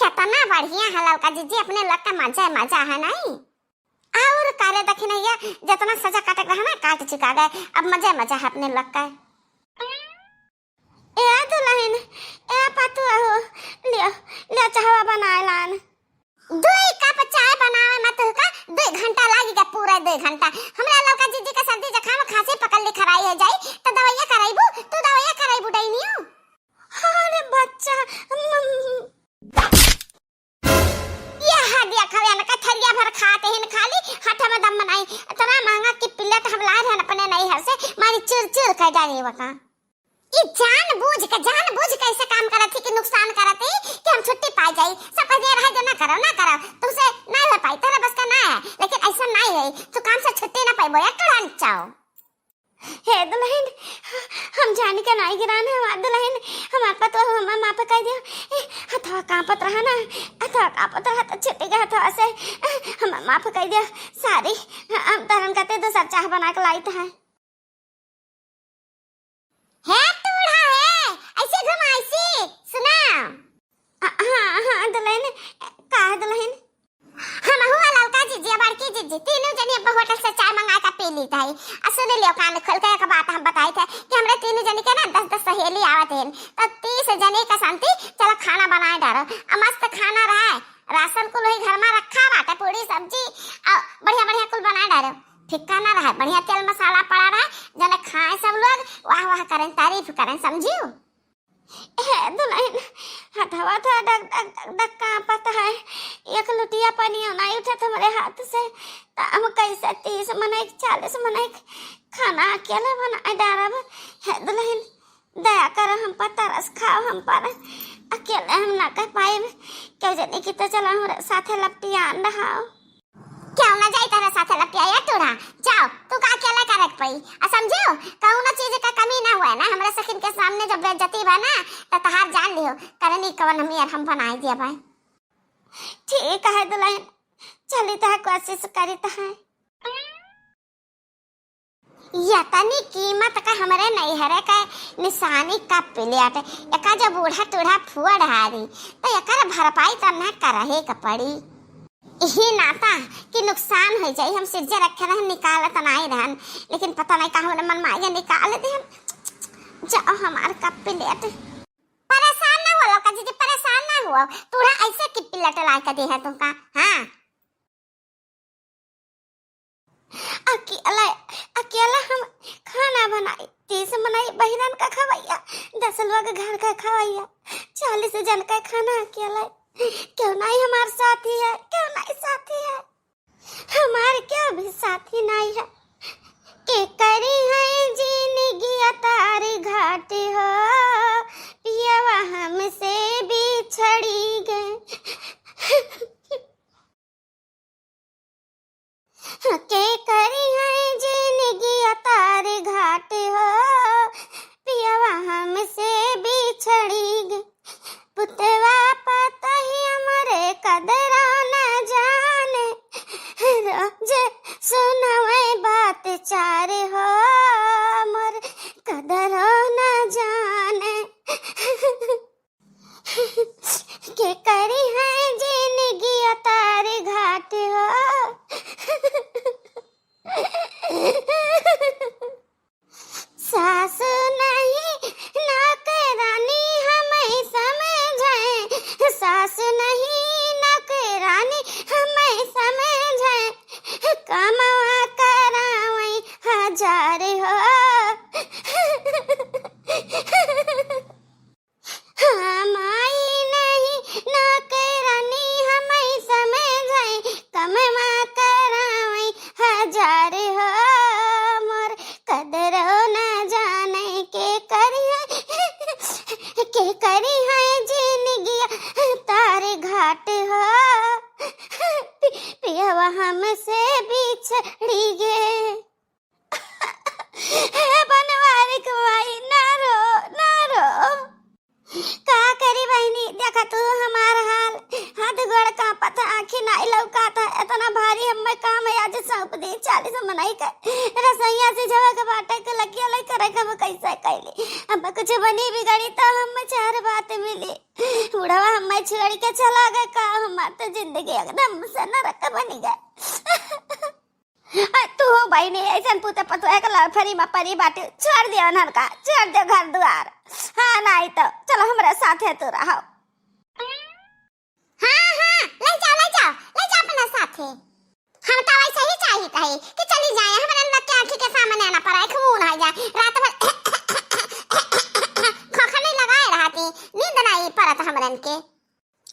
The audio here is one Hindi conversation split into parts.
कितना बढ़िया है लड़का जीजी, अपने लग का मजा मजा है नहीं। और कारे देखी नहीं, जितना सजा काटे रहा ना काट चुका गए, अब मजा मजा है अपने लग का। ए दुल्हन ए पातू हो, लियो लियो चाहवा बनाए लान। 2 कप चाय बनावे मत का 2 घंटा लागेगा, पूरा 2 घंटा। हमरा लड़का जीजी का सर्दी जुकाम खांसी पकड़ ले खराई हो जाई तो दवाइयां कराइबू, तू दवाइयां कराइबू डईनियो। अरे बच्चा ये हदिया खावे न का थरिया भर खाते हैं खाली हाथ में दम बनाई। इतना महंगा की प्लेट हम ला रहे अपने नहीं हर से मारी चुर कर डाली वका। ये जानबूझ के ऐसा काम करत थी कि नुकसान करत थी कि हम छुट्टी पा जाई। सब कह रहा है जो ना करो तुमसे ना हो पाई, तेरा बस का ना है, लेकिन ऐसा नहीं है तो काम से छुट्टी ना पाई बोया तुरंत जाओ। हे दुल्हन हम जाने का नहीं गिराने हम दुल्हन हमार पर तो हम मां पे कह दिया हथवा कांपत रहा ना, हथवा कांपत रहा तो छुट्टी का हथवा से हम मां पे कह दिया सारी हम तरन कहते तो सब चाह बना के लाई था है टूढ़ा है ऐसे घुमा ऐसे सुना। हां दुल्हन का दुल्हन हम हुआ लड़का जीजी बड़की जीजी तीनों जनी अब होटल से चाय मंगा के पी ली थी। सुन लियो कान खोल के एक बात हम बताई थे कि हमरे तीनों जनी के ना 10-10 सहेली आवत हैं तो 30 जनी का शांति चलो खाना बनाए डालो। मस्त खाना रहा, राशन कुल वही घर में रखा बाटे, पूरी सब्जी और बढ़िया कुल बनाए डालो। फिक्का ना रहा, बढ़िया तेल मसाला पड़ा रहा, जने खाए सब लोग वाह वाह करें तारीफ करें, समझियो। ए दुल्हन हथवा था डक का पता है एक लुटिया पानी नहीं उठा था हमारे हाथ से तो हम कैसे 30 मने 40 मने खाना अकेले बनाए डारब। है दुल्हन दया कर हम पर तरस खाओ, हम पर अकेले हम ना कर पाए क्यों जने की तो चला हमारे साथे लपटिया रहा क्यों ना जाई तेरे साथे लपटिया या टूढ़ा जाओ तू का अकेला करक पई आ समझियो कहूं ना चीज का कमी ना हुए ना हमरा सखिन के सामने जब बेइज्जती बा ना तो तहार जान लियो करनी कवन हम यार हम बनाई दिया भाई। ठीक है दुल्हन चली ता कोशिश करी ता है या तनी कीमत का हमरे नहीं हरे का निशानी का प्लेट एका जब बूढ़ा टूढ़ा फुआ हारी तो एकर भरपाई करना करहे का पड़ी। यही नाता कि नुकसान हो जाए हम सिर्जे रखे रहे निकालत नहीं रहन, लेकिन पता नहीं कहाँ हमने मन माया निकाल दे जाओ हमार कप प्लेट। परेशान ना हो लोका जी परेशान ना हुआ तूड़ा ऐसे की प्लेट ला के दे है तुमका। हाँ अकेला हम खाना बनाई 30 बनाई बहिरन का खवाइया 10 लोग घर का खवाइया 40 जन का खाना अकेला क्यों नहीं हमारे साथी है, क्यों नहीं साथी है हमारे क्यों भी साथी नहीं है के करी है जिंदगी तारी घाट हो पियावा हमसे बिछड़ी गए के करी है जिंदगी तारी घाट हो पियावा हमसे बिछड़ी गए पुतवा पता ही हमारे कदरा न जाने रोज सुनवे बात चार हो मोर कदरा न जाने के करी है जिंदगी तारे घाट हो सासु नहीं नौकरानी हमें समझे सासु नहीं नौकरानी हमें समझे कमावा करावई 1000 हो हमाई नहीं नौकरानी हमें समझे कमावा करावई 1000 हो मोर कदरो न जाने के करी है जिंदगी तारे घाट हो पियावा हमसे बिछड़ी गए बनवारी कमाई ना रो का करी बहनी देखा तू हमारा हाल हाथ गोड़ का पता आंखें नहीं लौकाता इतना भारी हमें काम है आज सौंप दी 40 मनाई कर रसोईया से जवा के बाटे के लगिया लई करे हम कैसे कैली अब कुछ बनी बिगड़ी तो हम 4 बात मिली बुढ़वा हमें छोड़ के चला गया का, हमार तो जिंदगी एकदम से नरक बनी गए। तू हो भाई नहीं ऐसा पुते पतवा के लड़फरी में परी बाटे, छोड़ दिया नर का, छोड़ दे घर द्वार। हाँ नहीं तो चलो हमारे साथ है तो रहो। हाँ हाँ ले जाओ अपना साथ है। हम तो वैसे ही चाहिए कहे कि चली जाए, हमारे अंदर के आंखी के सामने आना पड़ा है, खून आ जाए रात भर खोखा नहीं लगाए रहती, नींद नहीं पड़त हमरन के।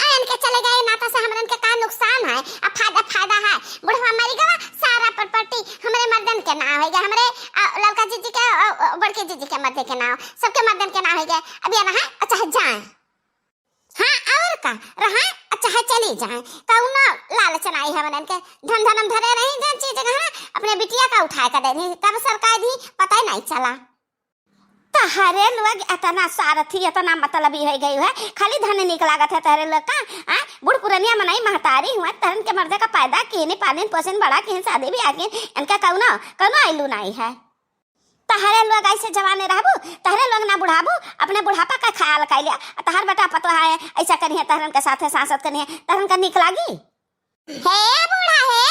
आयन के चले गए ना तो से हमरन के का नुकसान है, अब फायदा है। बुढ़वा मरी गवा, सारा प्रॉपर्टी हमरे मर्दन के नाम हो गया, हमरे लड़का जीजी के बड़के जीजी के मर्दे के नाम, सबके मर्दन के नाम हो गया। अब ये रहा अच्छा है जाए। हाँ और का रहा अच्छा है चली जाए, कौनो लालच नहीं है हमरन के, धन धनम धरे नहीं जन चीज कहां अपने बिटिया का उठाए कर देनी, कब सरकार दी पता ही नहीं चला। तहरे लोग इतना सारथी इतना मतलबी हो गई है, खाली धन निकलागत है तहरे लोग का। बुढ़ पुरनिया मनाई महतारी हुआ तहन के मर्दे का पैदा किने पालन पोषण बड़ा किन शादी भी आगे इनका कौनो आइलू नहीं है। तहरे लोग ऐसे जवाने रहबू, तहरे लोग ना बुढ़ाबू, अपने बुढ़ापा का ख्याल कर लिया। तहर बेटा पतवा है ऐसा करिए, तहरन के साथ सांसद करिए, तहरन का निक लागी। हे बूढ़ा हे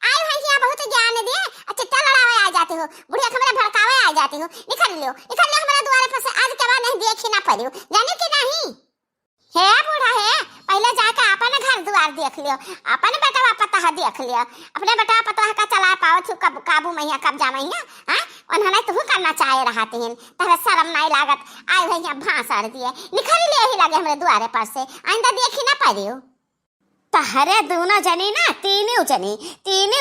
आय भैया बहुत ज्ञान दिए, चिट्टा लड़ावे आ जाते हो, बुढ़िया हमरा भड़कावे आ जाते हो। निकल लियो हमारे द्वारे पर से, आज के बाद नहीं देखी ना पड़ियो, जानियो कि नहीं। हे बूढ़ा हे पहले जाके अपन घर द्वार देख लियो, अपन बेटा पता देख लियो, अपने बेटा पता का चला पाओ तू कब काबू मैया कब जा मैया। हां उन्होंने तू करना चाहे रहते हैं, तेरे शर्म नहीं लागत। आय भैया भांसड़ दिए, निकल ले ही लगे हमारे द्वारे पर से, आइंदा देखी ना पड़ियो। तहरे दोनों जनी ना तीनों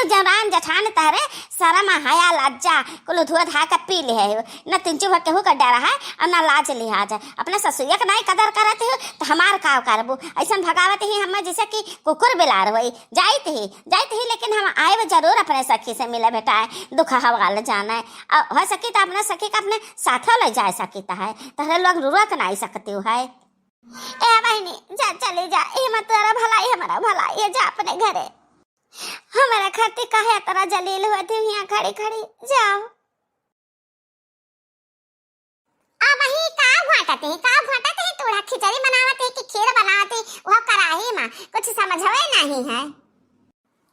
जवान जठान तहरे शर्म हया लज्जा कुल धुआ धा के पी ले है, न तिंचु भर के हो कर डरा है और न लाज लिहाज है। अपने ससुरिया के नहीं कदर करते हो तो हमार का करबू, ऐसा भगावत ही हम जैसे कि कुकुर बिलार होई जाइत ही लेकिन हम आए जरूर अपने सखी से मिले बेटा है, दुख हवाल जाना है हो सकी तो अपने सखी का अपने साथ ले जा सकीता है, तहरे लोग रुक नहीं सकते हो है। ए बहनी जा चले जा, ये मत तेरा भलाई हमारा भलाई है, जा अपने घरे। हमारा खाती काहे तेरा जलील हुए थे यहाँ खड़ी जाओ। अब ही का घाटते हैं तोड़ा खिचड़ी बनावत है कि खीर बनावत है, वो कराही मां कुछ समझवे नहीं है।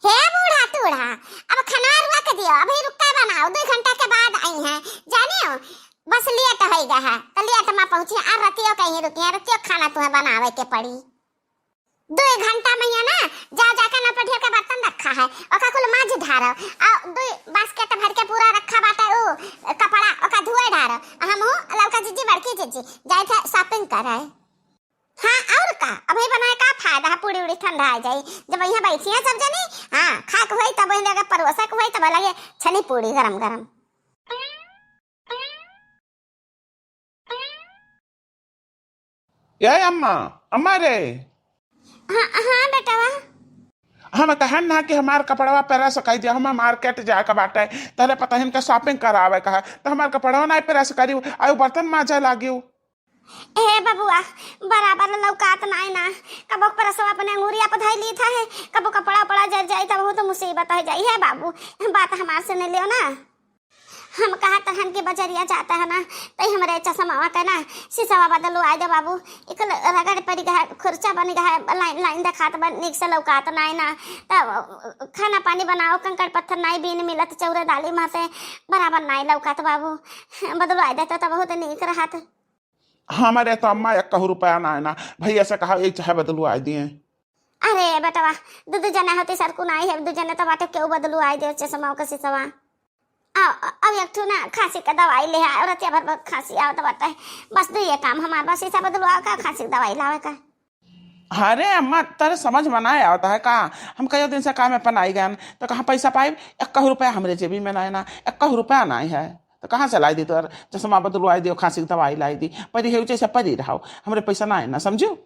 हे बूढ़ा तूढ़ा अब खाना रुआ के दियो, अभी रुक के बनाओ, 2 घंटा के बाद आई हैं जानियो। बस लेट हो गया है तो लेट में पहुंची, आ रतियो कहीं रुकियो खाना तुम्हें बनावे के पड़ी। 2 घंटा में ना जा के ना पढ़ियो के बर्तन रखा है, ओका कुल माज ढारो, आ 2 बास्केट भर के पूरा रखा बाटे ओ कपड़ा ओका धुए ढारो। हम लड़का जीजी बड़की जीजी जाए थे शॉपिंग करे। हाँ और का अभी बनाए का फायदा है, पूरी उड़ी ठंडा आ जाई जब यहाँ बैठिया सब जनी। हाँ खाक होई तब लगे परोसक होई तब लगे छनी पूरी गरम गरम। ये अम्मा रे। हाँ बेटावा। हम कहन ना कि हमार कपड़वा पहरा सकाई दिया, हम मार्केट जाए का बाटे, तहले पता है इनका शॉपिंग करावे का है, तो हमार कपड़वा नहीं पहरा सकारी, आयु बर्तन मांजे लागियो। ए बबुआ बराबर लौकात नहीं ना, कबो परसवा अपने अंगूरिया पधाई ली था है, कबो कपड़ा पड़ा जल जाई तब बहुत मुसीबत हो जाई है बाबू, बात हमार से नहीं लियो ना। हम कहा तहन के बजरिया जाता है ना तई हमरे चश्मा का ना शीशा बदलो आ जा बाबू, एक रगड़ पड़ी गया खुर्चा बन गया, लाइन दिखात बन निक से लौकात नहीं ना, तब खाना पानी बनाओ कंकड़ पत्थर नहीं बीन मिलत चौरे डाली माँ से बराबर नहीं लौकात बाबू, बदलो आ जाता तो बहुत नीक रहत। हमारे तो अम्मा 1 रुपया ना भैया से कहा एक चाहे बदलू आ दिए। अरे बेटवा 2 जने होती सरकू नहीं है, 2 जने तो बाटे क्यों बदलू आ दे चश्मा का शीशा। अब एक ठो ना खांसी का दवाई ले आए, और रतिया भर खांसी आओ तो बताए बस 2 काम हमारे पास शीशा बदलवा का खांसी दवाई लावे का। अरे अम्मा तेरे समझ में ना आता है का, हम कई दिन से काम में अपन आई गए तो कहाँ पैसा पाए, 1 रुपया हमारे जेबी में ना 1 रुपया नहीं है, तो कहाँ से लाई दी तो चश्मा बदलवाई दियो, खांसी की दवाई लाई दी, परी है जैसे परी रहो, हमारे पैसा ना है ना समझो।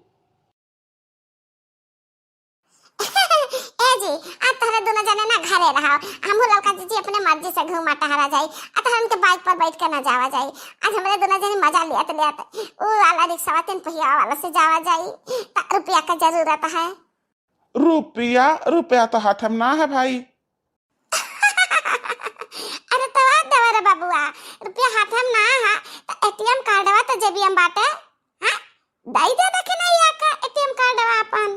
जी आज तहरे दोनों जने ना घरे रहो, हम लड़का जीजी अपने मर्जी से घूमा टहरा जाई, अतः उनके बाइक पर बैठ कर ना जावा जाई। आज हमारे दोनों जने मजा लिया वो वाला रिक्शा 3 पहिया वाला से जावा जाई, रुपया का जरूरत है। रुपया तो हाथ में ना है भाई। अरे तो देवर बबुआ रुपया हाथ में ना है तो एटीएम कार्डवा तो जेबी में बाटे, हां दाई दे देखे नहीं आका एटीएम कार्ड अपन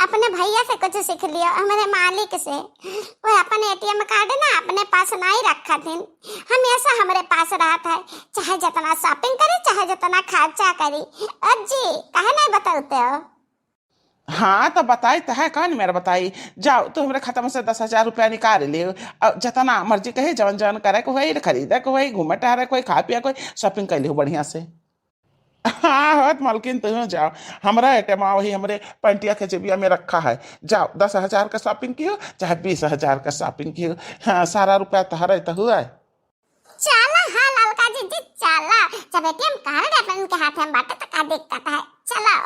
अपने भैया से कुछ सीख लियो, हमारे मालिक से। वो अपने एटीएम कार्ड ना अपने पास नहीं रखा थी, हमेशा हमारे पास रहता है, चाहे जितना शॉपिंग करे चाहे जितना खर्चा करी। अजी काहे नहीं बताते हो? हाँ तो बताई तो है, कौन मेरा बताई। जाओ तो हमारे खाता में से 10,000 रुपया निकाल लियो, अब जितना मर्जी कहे जवन जवन करे को वही खरीदे को वही घूमे टहरे कोई खा पिया कोई शॉपिंग कर लियो बढ़िया से। हाँ होत मालकिन तुम जाओ, हमारा एटीएम वही हमारे पंटिया के जेबिया में रखा है। जाओ 10,000 का शॉपिंग कियो चाहे 20,000 का शॉपिंग कियो, हाँ सारा रुपया तहरा तो हुआ है। चला हाँ ललका जी चला, जब एटीएम कार्ड अपन के हाथ में बाटे तो का दिक्कत है। चलो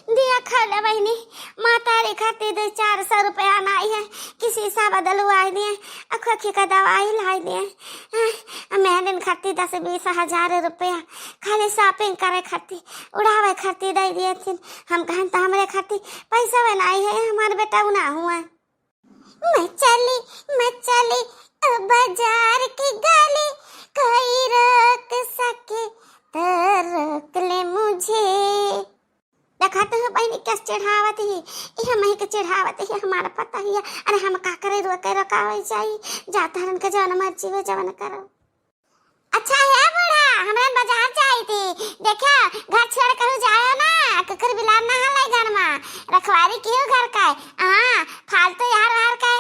दिया खा बहनी, माता रे खाते दे 400 रुपया नाई है, किसी सा बदलवाई दिए, अखोखी का दवाई लाई दिए। मैं दिन खाती 10-20 हजार रुपया खाली शॉपिंग करे खाती उड़ावे खाती दे दिए थी। हम कहन तो हमारे खाती पैसा बनाई है, हमारे बेटा ना हुआ। मैं चली बाजार की गली, कोई रोक सके तो रोक ले मुझे। देखते हो बहनी क्या चढ़ावत है, यह मही के चढ़ावत है, हमारा पता ही है। अरे हम का करे रोके रकावे चाहिए, जाता हरन के जवन मर्जी हो जवन करो। अच्छा है बूढ़ा, हमरा बाजार जाई थी, देखा घर छोड़ कर जाओ ना, कुकर बिलार ना हलाई घर में, रखवारी क्यों घर का है। हां फालतू यार का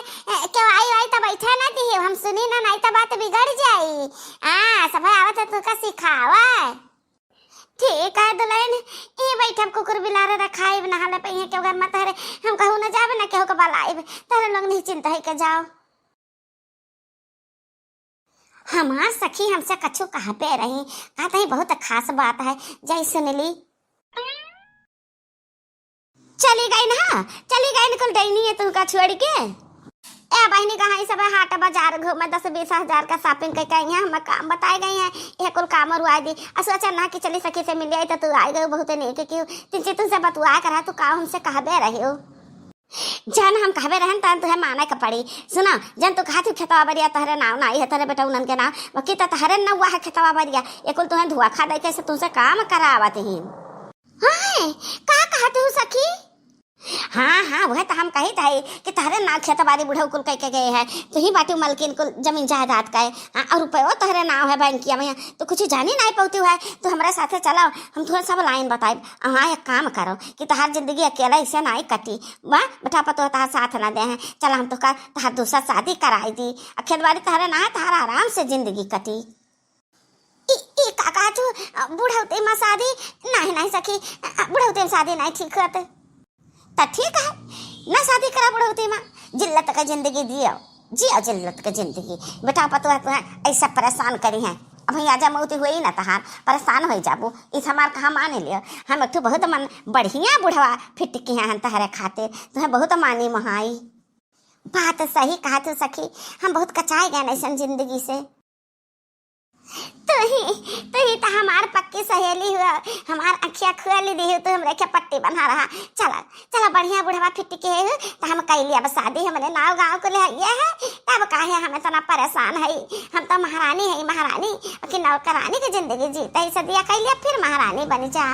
क्यों आई तो बैठा ना दी, हम सुनी ना, नहीं तो बात बिगड़ जाई। हां सब आवत है तू का सिखावा। ठीक है दुल्हन, ये बैठब कुकुर बिलारे रखाई नहाले पे के घर मत हरे, हम कहू न जावे ना केहू के बलाइब, तारे लोग नहीं चिंता है के जाओ। हमार सखी हमसे कछु कहा पे रही, कहते ही बहुत खास बात है, जय सुनली। चली गई ना, चली गई निकल डैनी है तू का छोड़ के। ए बहनी कहाँ सब हाट बाजार घूमे 10-20 हजार का शॉपिंग करके आई हैं, हम काम बताए गए हैं, यह कुल काम रुआ दी। सोचा ना कि चली सखी से मिल आई तो तू आई गई बहुत नहीं कि क्यों तुमसे बतुआ करा, तू का हमसे कहबे रही हो। जन हम कहबे रहन तन तुहे माने का पड़ी। सुना जन तू कहती खेतवा बरिया तहरे नाव ना आई है, तेरे बेटा उनन के नाव वकी तो तहरे न हुआ है खेतवा बरिया, ये कुल तुहे धुआ खा दे कैसे तुमसे काम करावत ही। हां का कहते हो सखी? हाँ वह तो हम कही था कि तहरे ना खेत बाड़ी बुढ़ऊ कुल कह के गए हैं, तो ही बाटी मलकिन कुल जमीन जायदाद का है। और रुपये तहरे नाव है बैंकिया में, तो कुछ जानी नहीं पाती हुआ है, तो हमारे साथे चलाओ, हम थोड़ा सब लाइन बताए। हाँ एक काम करो कि तहार जिंदगी अकेला इसे नहीं कटी, वाह बेटा पतो तहार साथ ना दे हैं, चला हम तो तहार दूसरा शादी कराई दी, खेत बाड़ी तहरे ना है, तहार आराम से जिंदगी कटी। काका तू बुढ़ौते में शादी नहीं सखी, बुढ़ौते में शादी नहीं ठीक होते तो ठीक है ना, शादी करा बुढ़ौती में, जिल्लत का जिंदगी जियो जिल्लत का जिंदगी। बेटा पतो है ऐसा परेशान करी है, अब आजा मौती हुई ना तहार परेशान हो जाबू, इस हमार कहा माने लियो। हम एक बहुत मन बढ़िया बुढ़वा फिट की हैं तहरे खातिर, तुम्हें बहुत मानी महाई। बात सही कहा तू सखी, हम बहुत कचाए गए ऐसा जिंदगी से। तू ही तो हमार पक्की सहेली हुआ, हमार अखिया खुआली दी हो, तो हमरे के पट्टी बना रहा। चला बढ़िया बुढ़वा फिट के है तो हम कह लिया शादी, हमने नाव गाँव को ले है, तब काहे हमें तना परेशान है। हम तो महारानी है, महारानी कि नौकरानी की जिंदगी जीते ही सदिया कह लिया, फिर महारानी बन जा।